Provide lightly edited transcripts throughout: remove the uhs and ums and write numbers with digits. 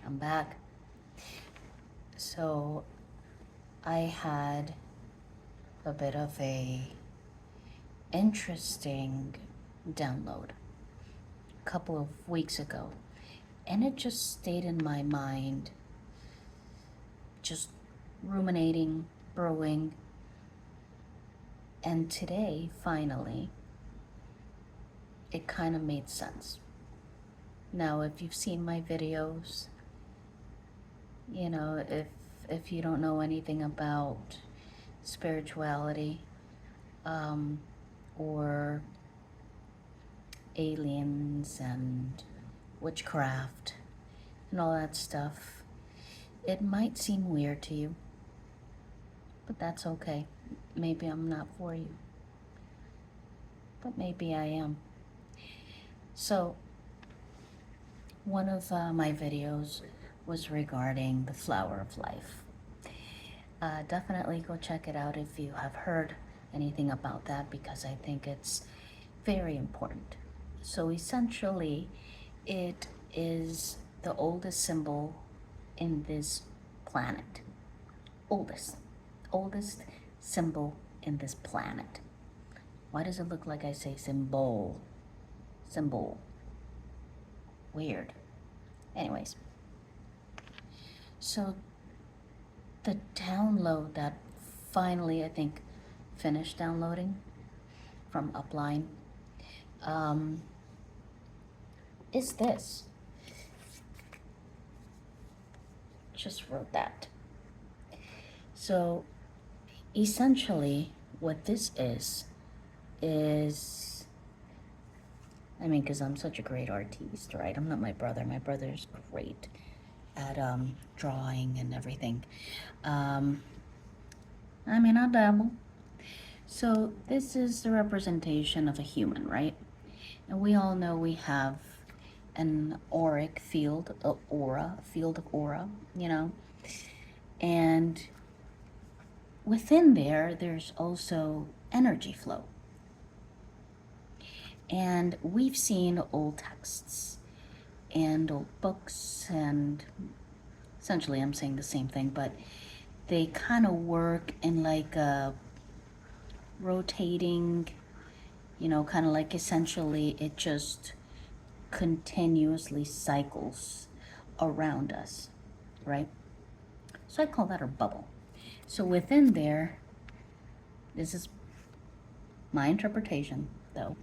I'm back. So I had a bit of a interesting download a couple of weeks ago, and it just stayed in my mind, just ruminating, brewing. And today, finally, it kind of made sense. Now, if you've seen my videos, if you don't know anything about spirituality, or aliens and witchcraft and all that stuff, it might seem weird to you, but that's okay. Maybe I'm not for you, but maybe I am. So, one of my videos was regarding the flower of life. Definitely go check it out if you have heard anything about that, because I think it's very important. So essentially, it is the oldest symbol in this planet. Oldest symbol in this planet. Why does it look like I say symbol? Symbol. Weird. Anyways, so the download that finally, I think, finished downloading from Upline is this. Just wrote that. So essentially what this is, because I'm such a great artist, right? I'm not my brother. My brother's great at drawing and everything. I dabble. So this is the representation of a human, right? And we all know we have an auric field, a field of aura, and within there's also energy flow. And we've seen old texts and old books, and essentially I'm saying the same thing, but they kind of work in like a rotating, kind of like essentially it just continuously cycles around us, right? So I call that a bubble. So within there, this is my interpretation though.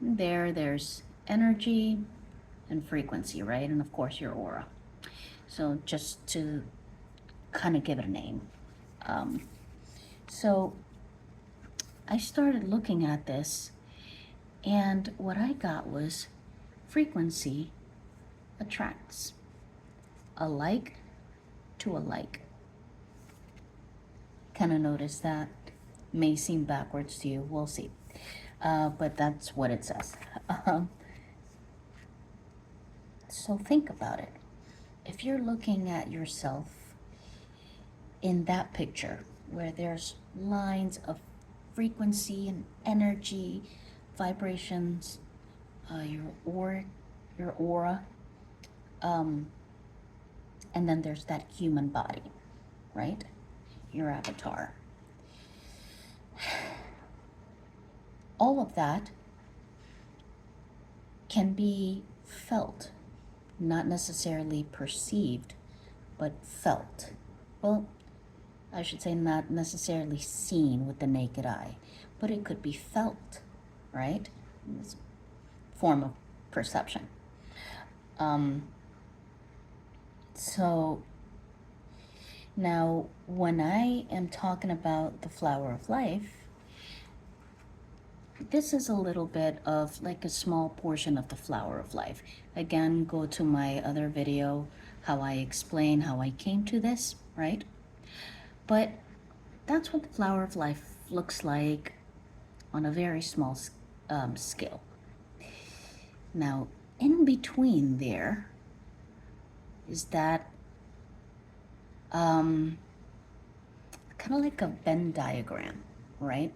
There's energy and frequency, right? And of course your aura. So just to kind of give it a name. So I started looking at this, and what I got was frequency attracts alike to alike. Kind of notice that. May seem backwards to you, we'll see. But that's what it says. So think about it. If you're looking at yourself in that picture where there's lines of frequency and energy, vibrations, your aura, and then there's that human body, right? Your avatar. All of that can be felt, not necessarily perceived, but felt. Well, I should say not necessarily seen with the naked eye, but it could be felt, right? It's a form of perception. So now when I am talking about the flower of life, this is a little bit of like a small portion of the flower of life. Again, go to my other video, how I explain how I came to this, right? But that's what the flower of life looks like on a very small scale. Now, in between there is that kind of like a Venn diagram, right?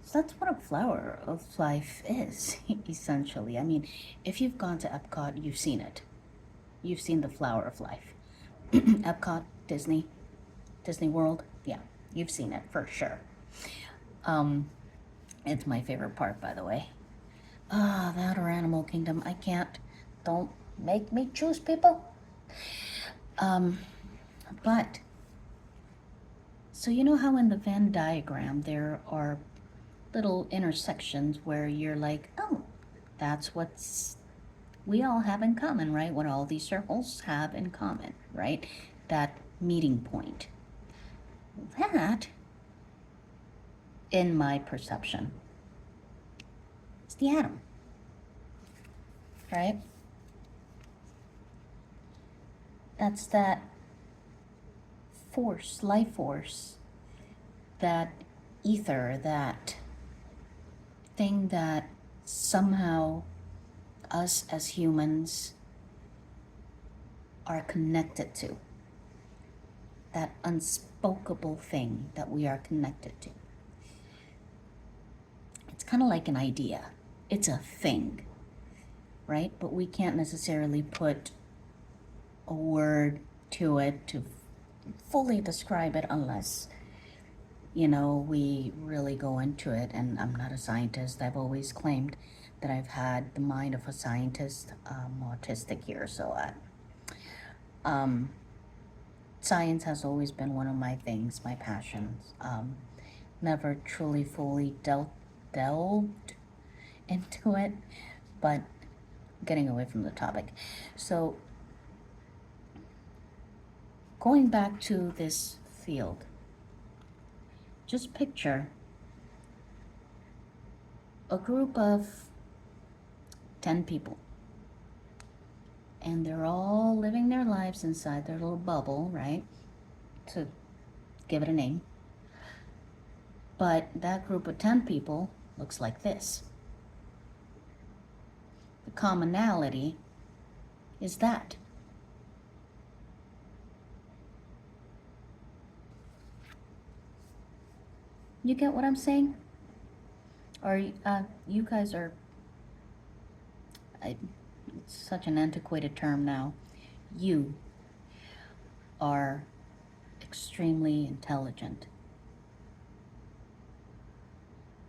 So that's what a flower of life is, essentially. I mean, if you've gone to Epcot, you've seen it. You've seen the flower of life. Epcot, Disney World, yeah, you've seen it for sure. It's my favorite part, by the way. That or Animal Kingdom, I can't. Don't make me choose, people. But, so you know how in the Venn diagram there are little intersections where you're like, oh, that's what's we all have in common, right? What all these circles have in common, right? That meeting point. That, in my perception, is the atom, right? That's that force, life force, that ether, that thing that somehow us as humans are connected to. That unspeakable thing that we are connected to. It's kind of like an idea. It's a thing, right? But we can't necessarily put a word to it to fully describe it unless, we really go into it. And I'm not a scientist. I've always claimed that I've had the mind of a scientist. I'm autistic here, so science has always been one of my things, my passions. Never truly fully delved into it, but getting away from the topic. So going back to this field, just picture a group of 10 people, and they're all living their lives inside their little bubble, right? To give it a name. But that group of 10 people looks like this. The commonality is that. You get what I'm saying? Or you guys are, it's such an antiquated term now. You are extremely intelligent.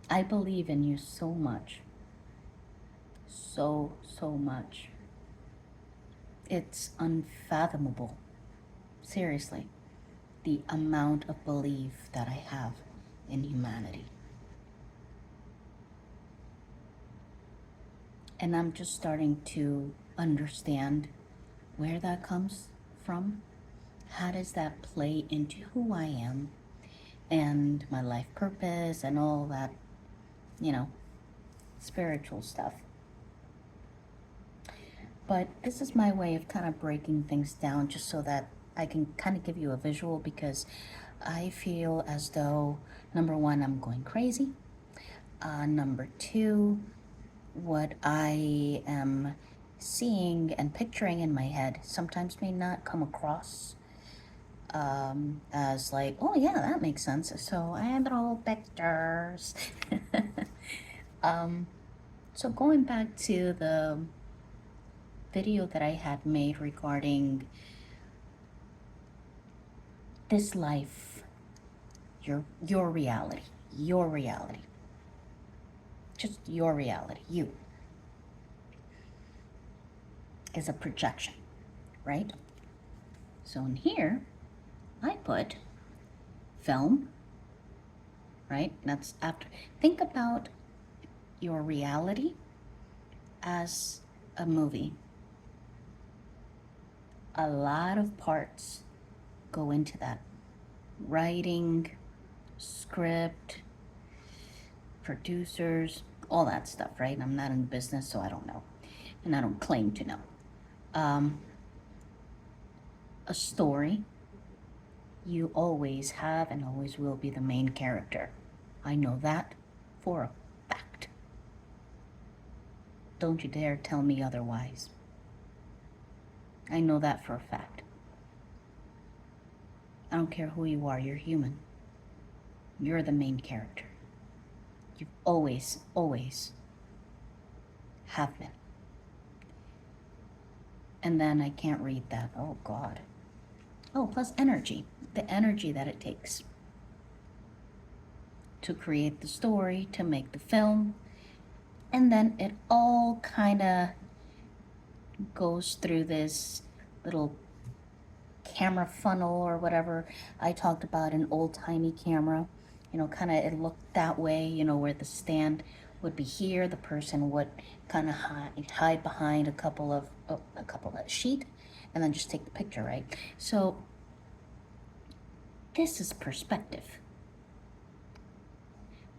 I believe in you so much. So much. It's unfathomable. Seriously, the amount of belief that I have in humanity. And I'm just starting to understand where that comes from. How does that play into who I am and my life purpose and all that, spiritual stuff. But this is my way of kind of breaking things down just so that I can kind of give you a visual, because I feel as though, number one, I'm going crazy. Number two, what I am seeing and picturing in my head sometimes may not come across as like, oh yeah, that makes sense. So I have it all pictures. So going back to the video that I had made regarding this life, your reality, just your reality, you is a projection, right? So in here, I put film, right? That's after. Think about your reality as a movie. A lot of parts go into that. Writing, script, producers, all that stuff, right? I'm not in business, so I don't know. And I don't claim to know. A story, you always have and always will be the main character. I know that for a fact. Don't you dare tell me otherwise. I know that for a fact. I don't care who you are, you're human. You're the main character. You've always, always have been. And then I can't read that. Oh, God. Oh, plus energy. The energy that it takes to create the story, to make the film. And then it all kind of goes through this little camera funnel or whatever. I talked about an old-timey camera. You know, kind of it looked that way, you know, where the stand would be here. The person would kind of hide behind a couple of sheet and then just take the picture, right? So this is perspective.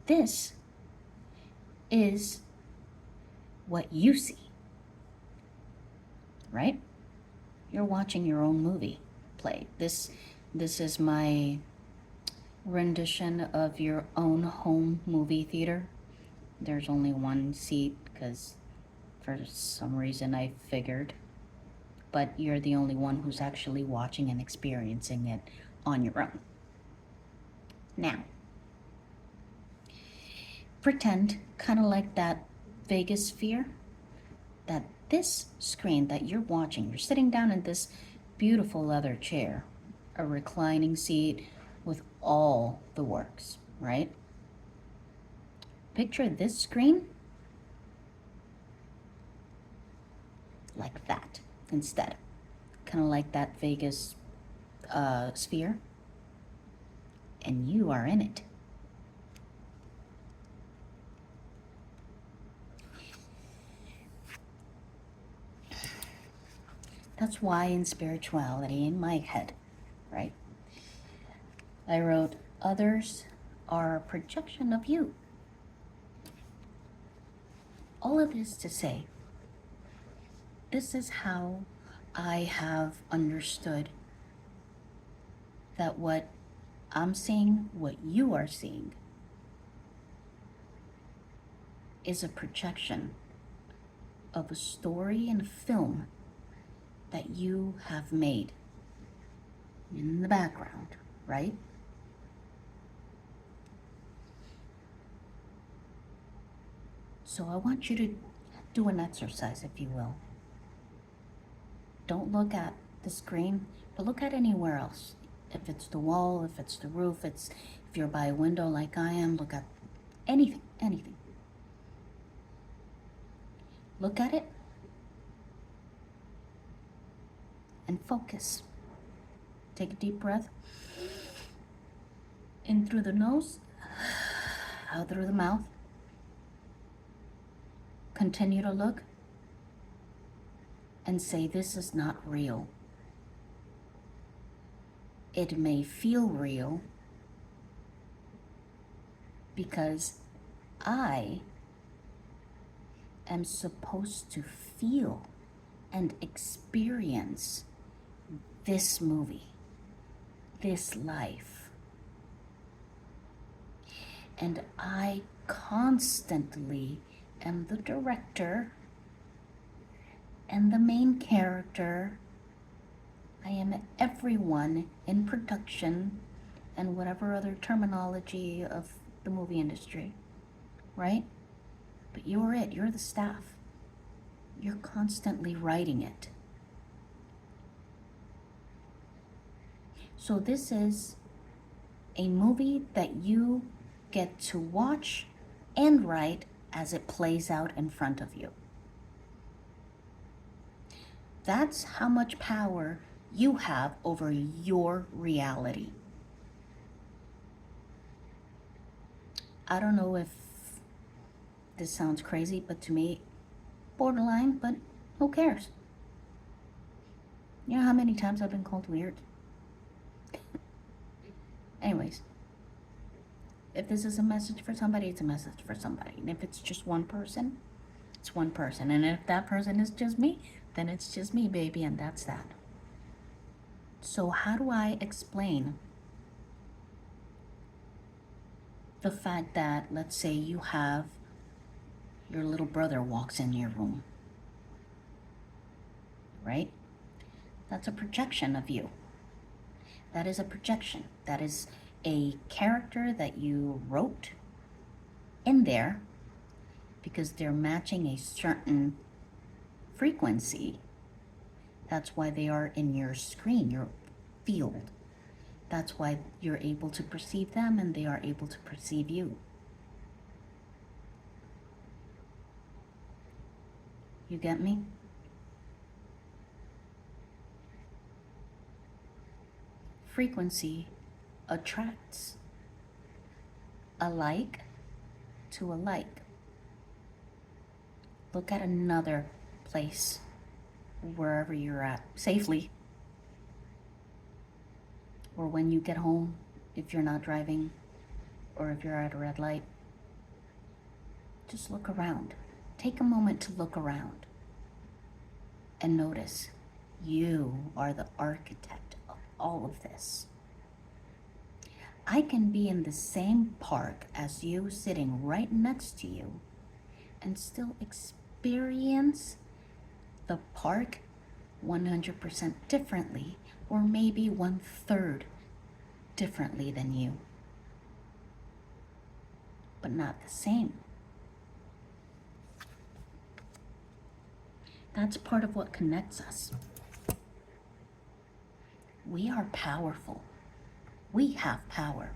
This is what you see, right? You're watching your own movie play. This is my rendition of your own home movie theater. There's only one seat because for some reason I figured, but you're the only one who's actually watching and experiencing it on your own. Now, pretend, kind of like that Vegas sphere, that this screen that you're watching, you're sitting down in this beautiful leather chair, a reclining seat with all the works, right? Picture this screen like that instead, kind of like that Vegas sphere, and you are in it. That's why in spirituality, in my head, right, I wrote, others are a projection of you. All of this to say, this is how I have understood that what I'm seeing, what you are seeing, is a projection of a story and a film that you have made in the background, right? So I want you to do an exercise, if you will. Don't look at the screen, but look at anywhere else. If it's the wall, if it's the roof, if you're by a window like I am, look at anything. Look at it and focus. Take a deep breath. In through the nose, out through the mouth. Continue to look and say, this is not real. It may feel real because I am supposed to feel and experience this movie, this life. And I constantly am the director and the main character. I am everyone in production and whatever other terminology of the movie industry, right? But you're it, you're the staff. You're constantly writing it. So this is a movie that you get to watch and write as it plays out in front of you. That's how much power you have over your reality. I don't know if this sounds crazy, but to me, borderline, but who cares? You know how many times I've been called weird? Anyways, if this is a message for somebody, it's a message for somebody. And if it's just one person, it's one person. And if that person is just me, then it's just me, baby, and that's that. So how do I explain the fact that, let's say you have your little brother walks in your room, right? That's a projection of you. That is a projection. That is a character that you wrote in there because they're matching a certain frequency. That's why they are in your screen, your field. That's why you're able to perceive them and they are able to perceive you. You get me? Frequency attracts a like to a like. Look at another place, wherever you're at, safely, or when you get home, if you're not driving, or if you're at a red light. Just look around. Take a moment to look around and notice you are the architect of all of this. I can be in the same park as you, sitting right next to you, and still experience the park 100% differently, or maybe 1/3 differently than you, but not the same. That's part of what connects us. We are powerful. We have power.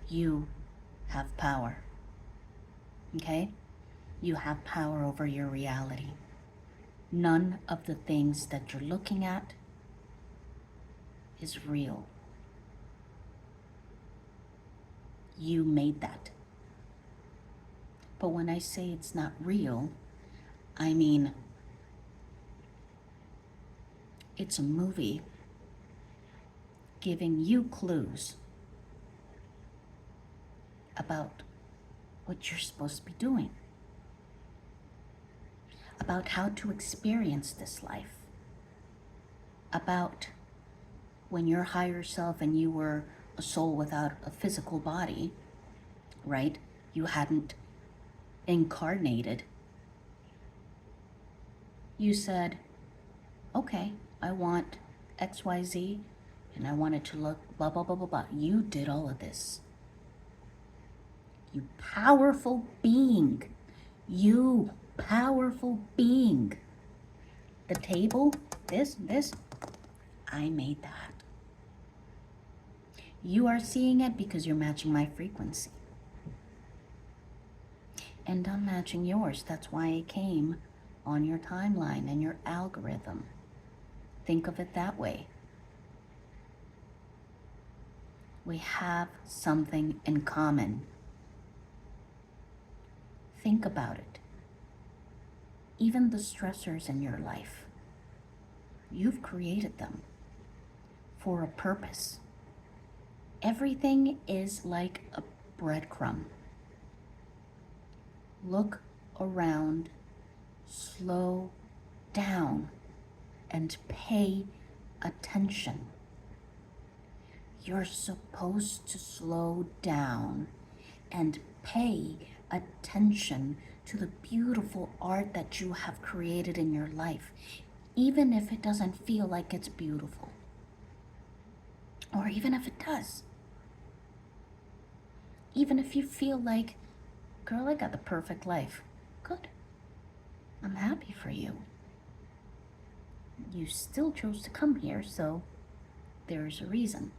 You have power. Okay? You have power over your reality. None of the things that you're looking at is real. You made that. But when I say it's not real, I mean it's a movie giving you clues about what you're supposed to be doing, about how to experience this life, about when your higher self and you were a soul without a physical body, right? You hadn't incarnated. You said, okay, I want XYZ and I want it to look blah, blah, blah, blah, blah. You did all of this. You powerful being. You powerful being. The table, this, I made that. You are seeing it because you're matching my frequency. And I'm matching yours. That's why it came on your timeline and your algorithm. Think of it that way. We have something in common. Think about it. Even the stressors in your life, you've created them for a purpose. Everything is like a breadcrumb. Look around, slow down, and pay attention. You're supposed to slow down and pay attention to the beautiful art that you have created in your life, even if it doesn't feel like it's beautiful, or even if it does. Even if you feel like, girl, I got the perfect life. Good. I'm happy for you. You still chose to come here, so there's a reason.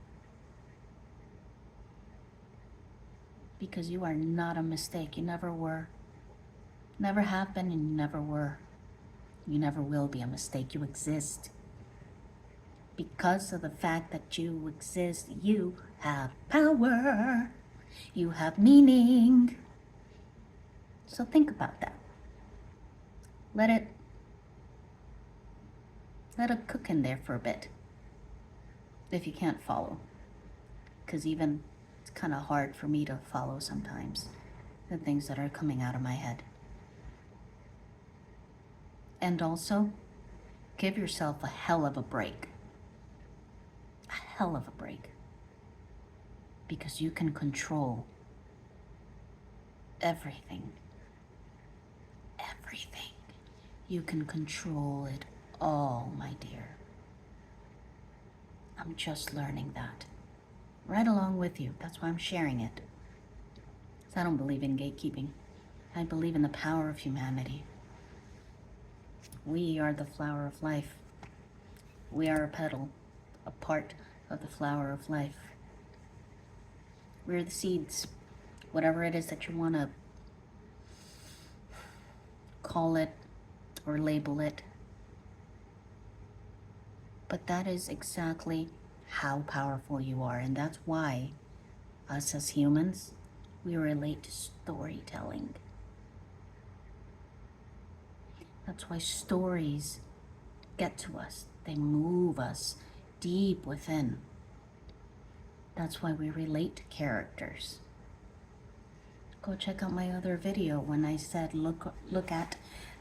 Because you are not a mistake. You never were. Never have been, and you never were. You never will be a mistake. You exist. Because of the fact that you exist, you have power. You have meaning. So think about that. Let it cook in there for a bit. If you can't follow. Because even it's kind of hard for me to follow sometimes the things that are coming out of my head. And also, give yourself a hell of a break. A hell of a break. Because you can control everything. Everything. You can control it all, my dear. I'm just learning that. Right along with you. That's why I'm sharing it. So I don't believe in gatekeeping. I believe in the power of humanity. We are the flower of life. We are a petal, a part of the flower of life. We're the seeds, whatever it is that you want to call it or label it. But that is exactly how powerful you are. And that's why us as humans, we relate to storytelling. That's why stories get to us. They move us deep within. That's why we relate to characters. Go check out my other video when I said look at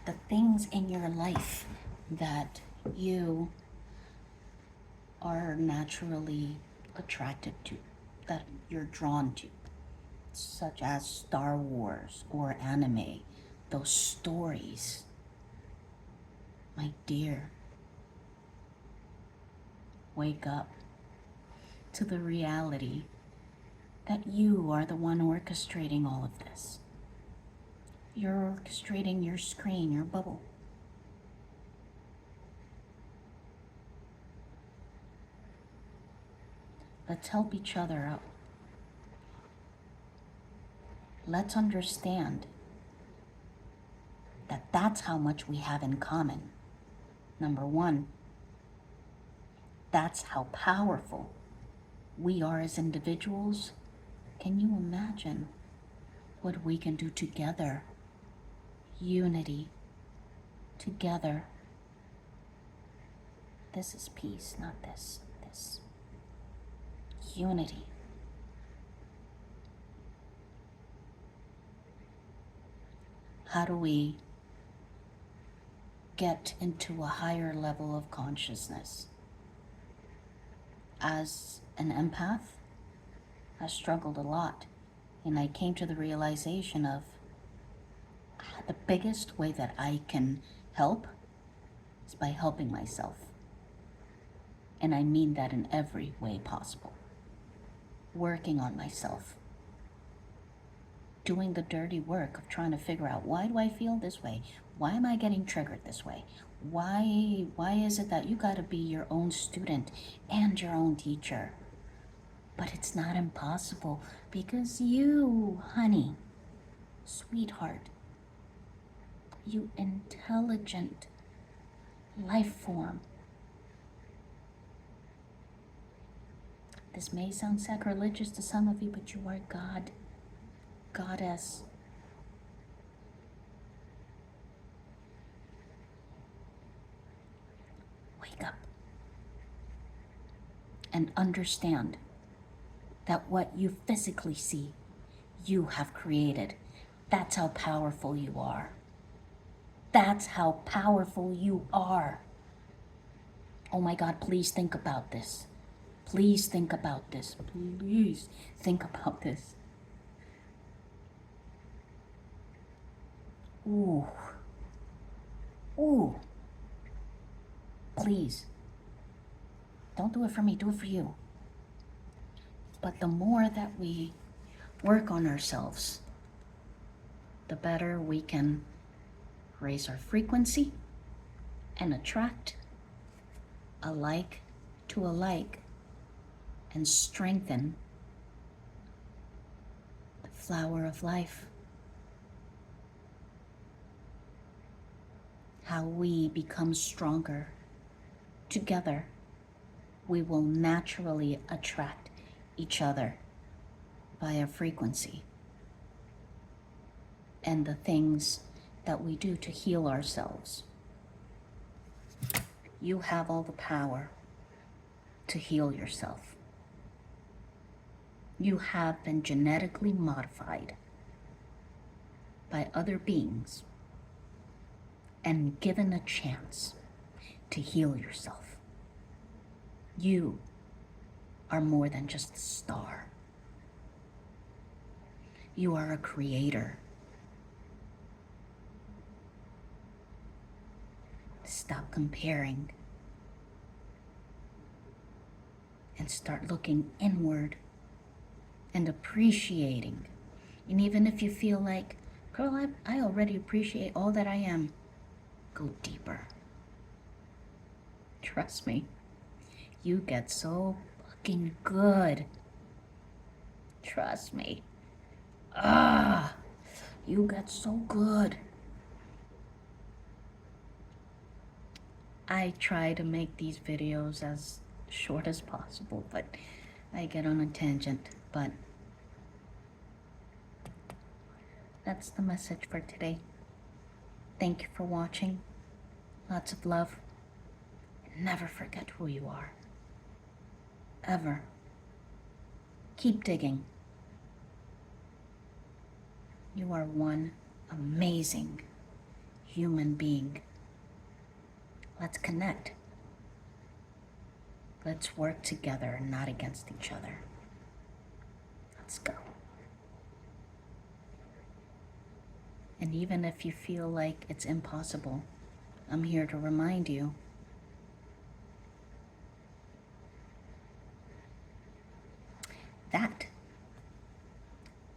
the things in your life that you are naturally attracted to, that you're drawn to, such as Star Wars or anime, those stories. My dear, wake up to the reality that you are the one orchestrating all of this. You're orchestrating your screen, your bubble. Let's help each other out. Let's understand that that's how much we have in common. Number one, that's how powerful we are as individuals. Can you imagine what we can do together? Unity, together. This is peace, not this. Unity. How do we get into a higher level of consciousness? As an empath, I struggled a lot, and I came to the realization of the biggest way that I can help is by helping myself. And I mean that in every way possible. Working on myself. Doing the dirty work of trying to figure out, why do I feel this way? Why am I getting triggered this way? Why is it that you gotta be your own student and your own teacher? But it's not impossible, because you, honey, sweetheart, you intelligent life form. This may sound sacrilegious to some of you, but you are God, goddess. Wake up and understand that what you physically see, you have created. That's how powerful you are. That's how powerful you are. Oh my God, please think about this. Please think about this. Please think about this. Ooh. Ooh. Please. Don't do it for me, do it for you. But the more that we work on ourselves, the better we can raise our frequency and attract alike to alike and strengthen the flower of life. How we become stronger together, we will naturally attract each other via frequency and the things that we do to heal ourselves. You have all the power to heal yourself. You have been genetically modified by other beings and given a chance to heal yourself. You are more than just a star. You are a creator. Stop comparing and start looking inward and appreciating And even if you feel like, girl, I already appreciate all that I am, go deeper. Trust me, you get so fucking good. Trust me. You get so good. I try to make these videos as short as possible, but I get on a tangent. But that's the message for today. Thank you for watching. Lots of love. And never forget who you are. Ever. Keep digging. You are one amazing human being. Let's connect. Let's work together and not against each other. Let's go. And even if you feel like it's impossible, I'm here to remind you that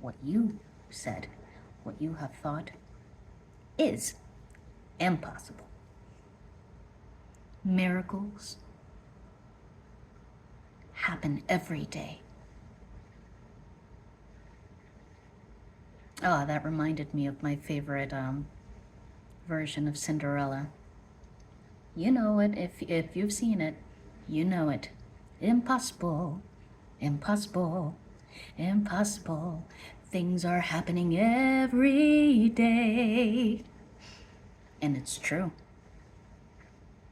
what you said, what you have thought, is impossible. Miracles happen every day. Oh, that reminded me of my favorite version of Cinderella. You know it, if you've seen it, you know it. Impossible, impossible, impossible. Things are happening every day. And it's true.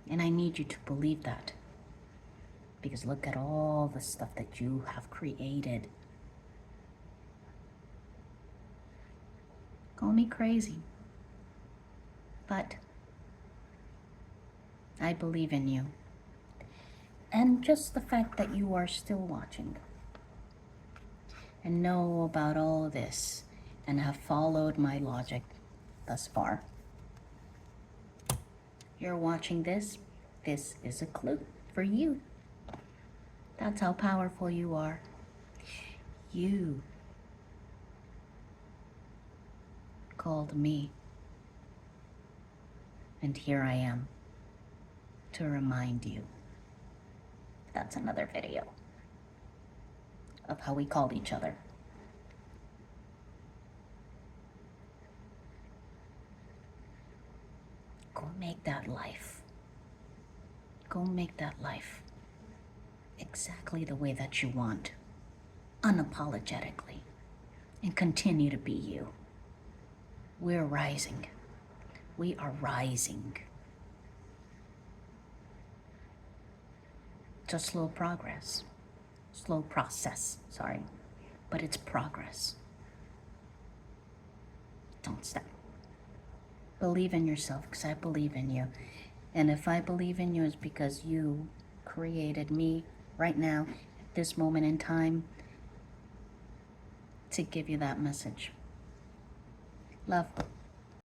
And I need you to believe that. Because look at all the stuff that you have created. Call me crazy, but I believe in you. And just the fact that you are still watching and know about all this and have followed my logic thus far. You're watching this. This is a clue for you. That's how powerful you are. You called me. And here I am to remind you. That's another video of how we called each other. Go make that life. Go make that life exactly the way that you want, unapologetically, and continue to be you. We're rising. We are rising. It's a slow progress. Slow process, sorry. But it's progress. Don't stop. Believe in yourself, because I believe in you. And if I believe in you, it's because you created me right now, at this moment in time, to give you that message. Love.